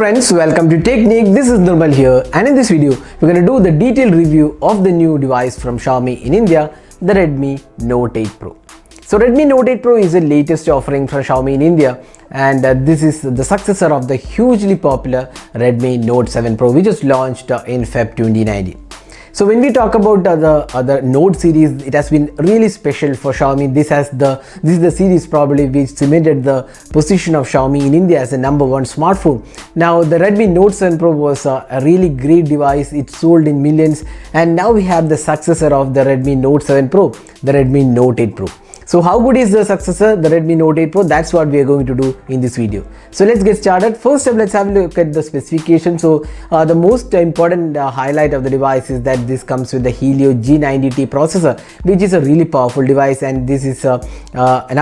friends, welcome to Technique. This is Nirmal here, and in this video we're going to do the detailed review of the new device from Xiaomi in India, the Redmi Note 8 Pro. So Redmi Note 8 Pro is the latest offering from Xiaomi in India, and this is the successor of the hugely popular Redmi Note 7 Pro, which was launched in Feb 2019. So when we talk about the other Note series, it has been really special for Xiaomi. This is the series probably which cemented the position of Xiaomi in India as the #1 smartphone. Now the Redmi Note 7 Pro was a really great device. It sold in millions, and now we have the successor of the Redmi Note 7 Pro, the Redmi Note 8 Pro. So how good is the successor, the Redmi Note 8 Pro? That's what we are going to do in this video. So let's get started. First up, let's have a look at the specifications. So the most important highlight of the device is that this comes with the Helio G90T processor, which is a really powerful device, and this is an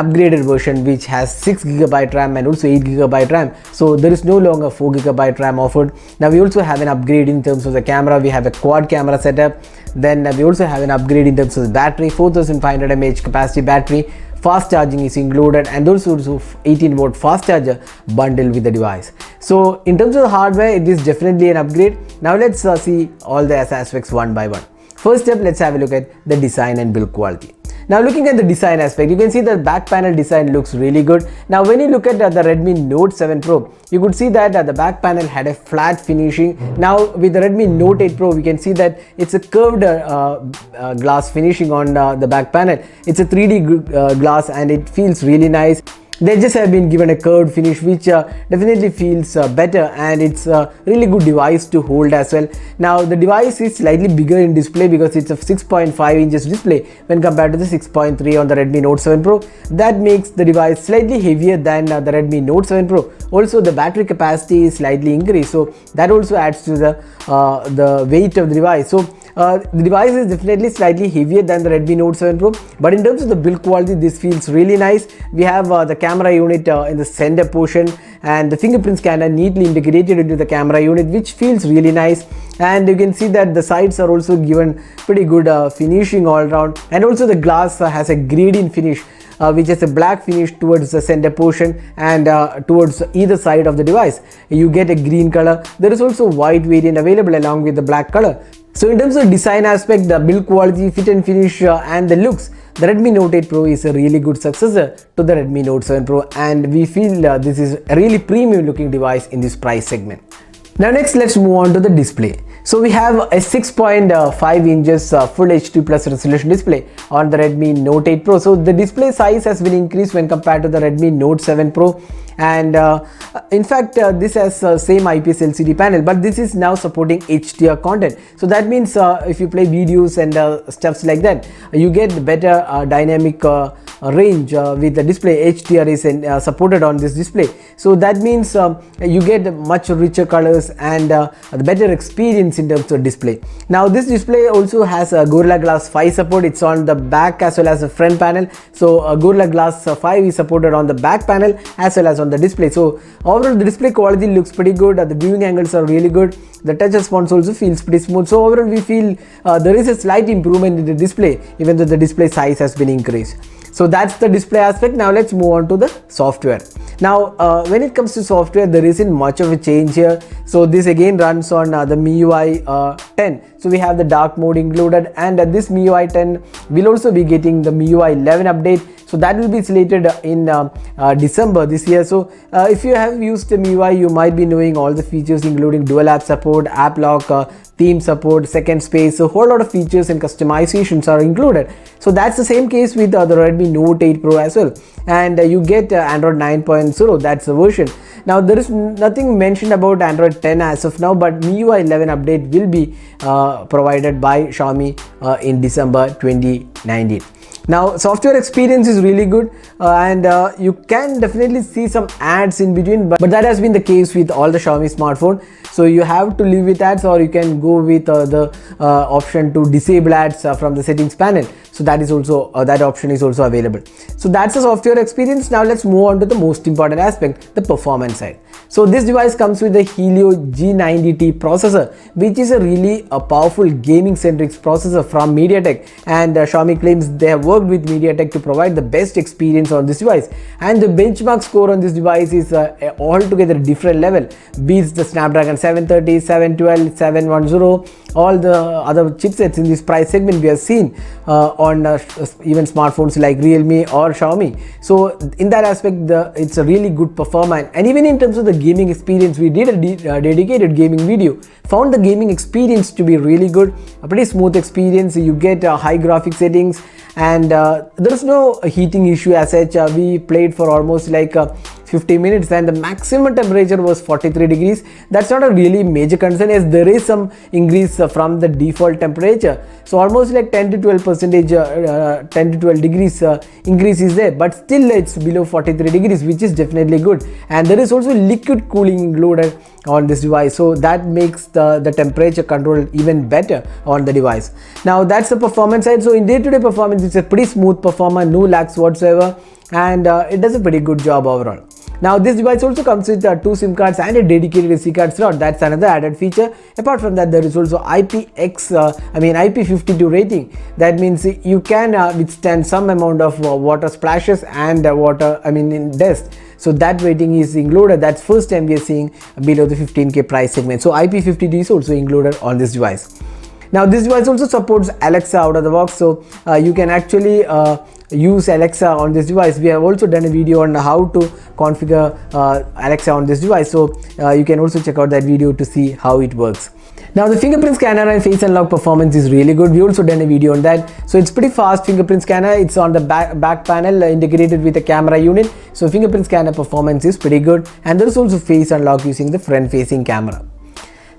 upgraded version which has 6GB RAM and also 8GB RAM. So there is no longer 4GB RAM offered. Now we also have an upgrade in terms of the camera. We have a quad camera setup. Then we also have an upgrade in terms of the battery, 4500 mAh capacity battery. Fast charging is included, and also 18-watt fast charger bundled with the device. So in terms of the hardware, it is definitely an upgrade. Now let's see all the aspects one by one. First up, let's have a look at the design and build quality. Now looking at the design aspect, you can see the back panel design looks really good. Now when you look at the Redmi Note 7 Pro, you could see that the back panel had a flat finishing. Now with the Redmi Note 8 Pro, we can see that it's a curved glass finishing on the back panel. It's a 3D glass, and it feels really nice. They just have been given a curved finish, which definitely feels better, and it's a really good device to hold as well. Now the device is slightly bigger in display because it's a 6.5 inches display when compared to the 6.3 on the Redmi Note 7 Pro. That makes the device slightly heavier than the Redmi Note 7 Pro. Also the battery capacity is slightly increased, so that also adds to the weight of the device. So the device is definitely slightly heavier than the Redmi Note 7 Pro, but in terms of the build quality, this feels really nice. We have the camera unit in the center portion, and the fingerprint scanner neatly integrated into the camera unit, which feels really nice. And you can see that the sides are also given pretty good finishing all around, and also the glass has a gradient finish, which is a black finish towards the center portion, and towards either side of the device you get a green color. There is also white variant available along with the black color. So in terms of design aspect, the build quality, fit and finish, and the looks, the Redmi Note 8 Pro is a really good successor to the Redmi Note 7 Pro, and we feel this is a really premium looking device in this price segment. Now next, let's move on to the display. So we have a 6.5 inches full HD plus resolution display on the Redmi Note 8 Pro. So the display size has been increased when compared to the Redmi Note 7 Pro, and in fact this has same IPS LCD panel, but this is now supporting HDR content. So that means if you play videos and stuffs like that, you get better dynamic range with the display. HDR is supported on this display, so that means you get much richer colors and the better experience in terms of display. Now this display also has a Gorilla Glass 5 support. It's on the back as well as the front panel. So Gorilla Glass 5 is supported on the back panel as well as on the display. So overall the display quality looks pretty good. The viewing angles are really good. The touch response also feels pretty smooth. So overall we feel there is a slight improvement in the display, even though the display size has been increased. So that's the display aspect. Now let's move on to the software. Now when it comes to software, there isn't much of a change here. So this again runs on the MIUI 10. So we have the dark mode included, and this MIUI 10 will also be getting the MIUI 11 update. So that will be slated in December this year. So if you have used the MIUI, you might be knowing all the features, including dual app support, app lock, theme support, second space. A whole lot of features and customizations are included. So that's the same case with the Redmi Note 8 Pro as well, and you get Android 9.0. that's the version. Now there is nothing mentioned about Android 10 as of now, but MIUI 11 update will be provided by Xiaomi in December 2019. Now software experience is really good, and you can definitely see some ads in between, but that has been the case with all the Xiaomi smartphone. So you have to live with ads, or you can go with the option to disable ads from the settings panel. So that is also that option is also available. So that's the software experience. Now let's move on to the most important aspect, the performance side. So this device comes with the Helio G90T processor, which is a really powerful gaming centric processor from MediaTek, and Xiaomi claims they have worked with MediaTek to provide the best experience on this device, and the benchmark score on this device is altogether different level, beats the Snapdragon 730, 712, 710, all the other chipsets in this price segment we have seen on even smartphones like Realme or Xiaomi. So in that aspect, it's a really good performance. And even in terms of the gaming experience, we did a dedicated gaming video, found the gaming experience to be really good, a pretty smooth experience. You get high graphic settings, and there is no heating issue as such. We played for almost like 50 minutes and the maximum temperature was 43 degrees. That's not a really major concern, as there is some increase from the default temperature. So almost like 10 to 12 percentage, 10 to 12 degrees increase is there, but still it's below 43 degrees, which is definitely good. And there is also liquid cooling included on this device, so that makes the temperature control even better on the device. Now that's the performance side. So in day-to-day performance, it's a pretty smooth performer, no lags whatsoever, and it does a pretty good job overall. Now this device also comes with 2 SIM cards and a dedicated SD card slot. That's another added feature. Apart from that, there is also IP52 rating. That means you can withstand some amount of water splashes and in dust. So that rating is included. That's first time we are seeing below the 15K price segment. So IP52 is also included on this device. Now this device also supports Alexa out of the box, so you can actually use Alexa on this device. We have also done a video on how to configure Alexa on this device, so you can also check out that video to see how it works. Now the fingerprint scanner and face unlock performance is really good. We also done a video on that. So it's pretty fast fingerprint scanner. It's on the back panel integrated with a camera unit. So fingerprint scanner performance is pretty good, and there is also face unlock using the front facing camera.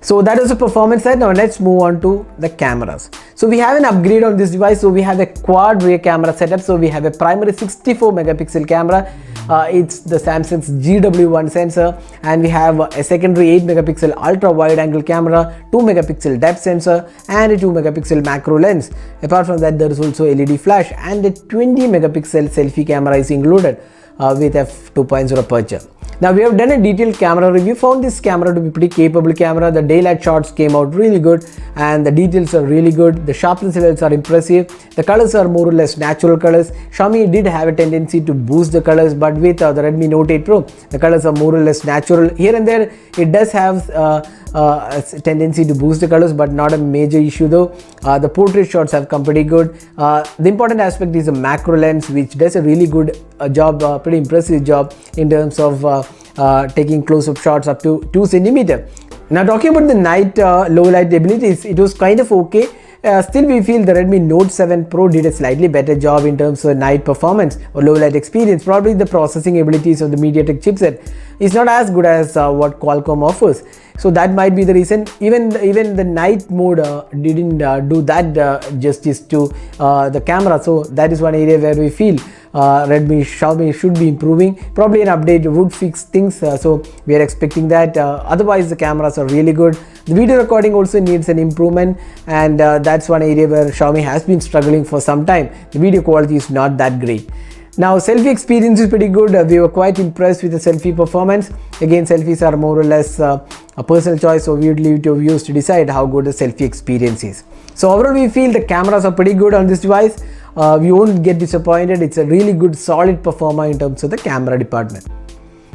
So that is the performance side. Now let's move on to the cameras. So we have an upgrade on this device. So we have a quad rear camera setup. So we have a primary 64 megapixel camera. It's the Samsung's GW1 sensor, and we have a secondary 8 megapixel ultra wide angle camera, 2 megapixel depth sensor, and a 2 megapixel macro lens. Apart from that, there is also LED flash, and a 20 megapixel selfie camera is included with f2.0 aperture. Now we have done a detailed camera review, found this camera to be pretty capable camera. The daylight shots came out really good, and the details are really good. The sharpness levels are impressive. The colors are more or less natural colors. Xiaomi did have a tendency to boost the colors, but with the Redmi Note 8 Pro, the colors are more or less natural. Here and there it does have a tendency to boost the colors, but not a major issue though. The portrait shots have come pretty good. The important aspect is the macro lens, which does a really good job, pretty impressive job in terms of taking close-up shots up to 2 cm. Now talking about the night low light abilities, it was kind of okay. Still we feel the Redmi Note 7 Pro did a slightly better job in terms of night performance or low light experience. Probably the processing abilities of the MediaTek chipset is not as good as what Qualcomm offers. So that might be the reason. Even the night mode didn't do that justice to the camera. So that is one area where we feel Xiaomi should be improving. Probably an update would fix things, so we are expecting that. Otherwise the cameras are really good. The video recording also needs an improvement, and that's one area where Xiaomi has been struggling for some time. The video quality is not that great. Now selfie experience is pretty good. We were quite impressed with the selfie performance. Again, selfies are more or less a personal choice, so we would leave it to viewers to decide how good the selfie experience is. So overall we feel the cameras are pretty good on this device. We won't get disappointed. It's a really good solid performer in terms of the camera department.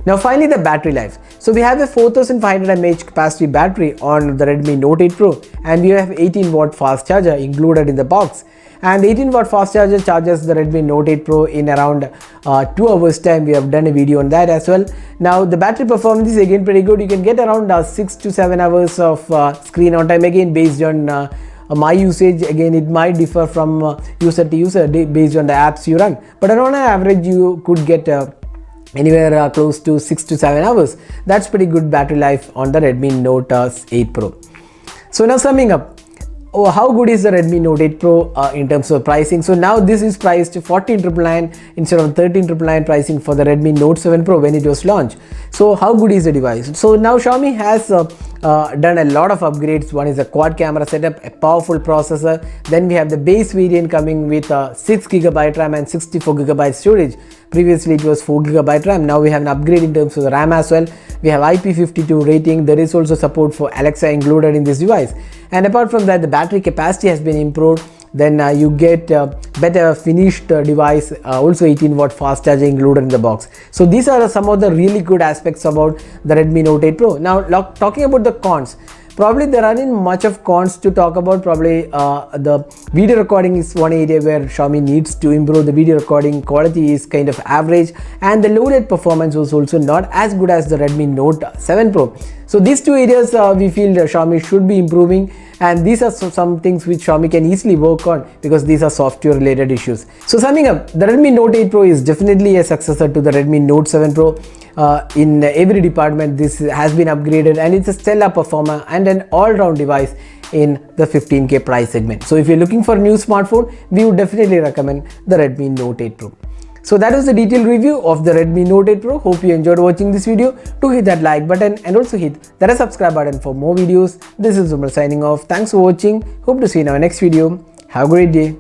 Now finally the battery life. So we have a 4500 mAh capacity battery on the Redmi Note 8 Pro, and we have 18 watt fast charger included in the box. And 18 watt fast charger charges the Redmi Note 8 Pro in around 2 hours time. We have done a video on that as well. Now the battery performance is again pretty good. You can get around 6 to 7 hours of screen on time, again based on my usage. Again it might differ from user to user based on the apps you run, but on an average you could get anywhere close to 6 to 7 hours. That's pretty good battery life on the Redmi Note 8 Pro. So now summing up, how good is the Redmi Note 8 Pro in terms of pricing? So now this is priced 14,999 instead of 13,999 pricing for the Redmi Note 7 Pro when it was launched. So how good is the device? So now Xiaomi has done a lot of upgrades. One is a quad camera setup, a powerful processor. Then we have the base variant coming with 6GB RAM and 64GB storage. Previously it was 4GB RAM. Now we have an upgrade in terms of the RAM as well. we have IP52 rating. There is also support for Alexa included in this device, and apart from that, the battery capacity has been improved. Then you get better finished device, also 18-watt fast charging included in the box. So these are some of the really good aspects about the Redmi Note 8 Pro. Now talking about the cons, probably there aren't much of cons to talk about. Probably the video recording is one area where Xiaomi needs to improve. The video recording quality is kind of average, and the low-light performance was also not as good as the Redmi Note 7 Pro. So these two areas we feel Xiaomi should be improving, and these are some things which Xiaomi can easily work on because these are software related issues. So summing up, the Redmi Note 8 Pro is definitely a successor to the Redmi Note 7 Pro. In every department this has been upgraded, and it's a stellar performer and an all-round device in the 15K price segment. So if you're looking for a new smartphone, we would definitely recommend the Redmi Note 8 Pro. So that was the detailed review of the Redmi Note 8 Pro. Hope you enjoyed watching this video. Do hit that like button and also hit that subscribe button for more videos. This is Umar signing off. Thanks for watching. Hope to see you in our next video. Have a great day.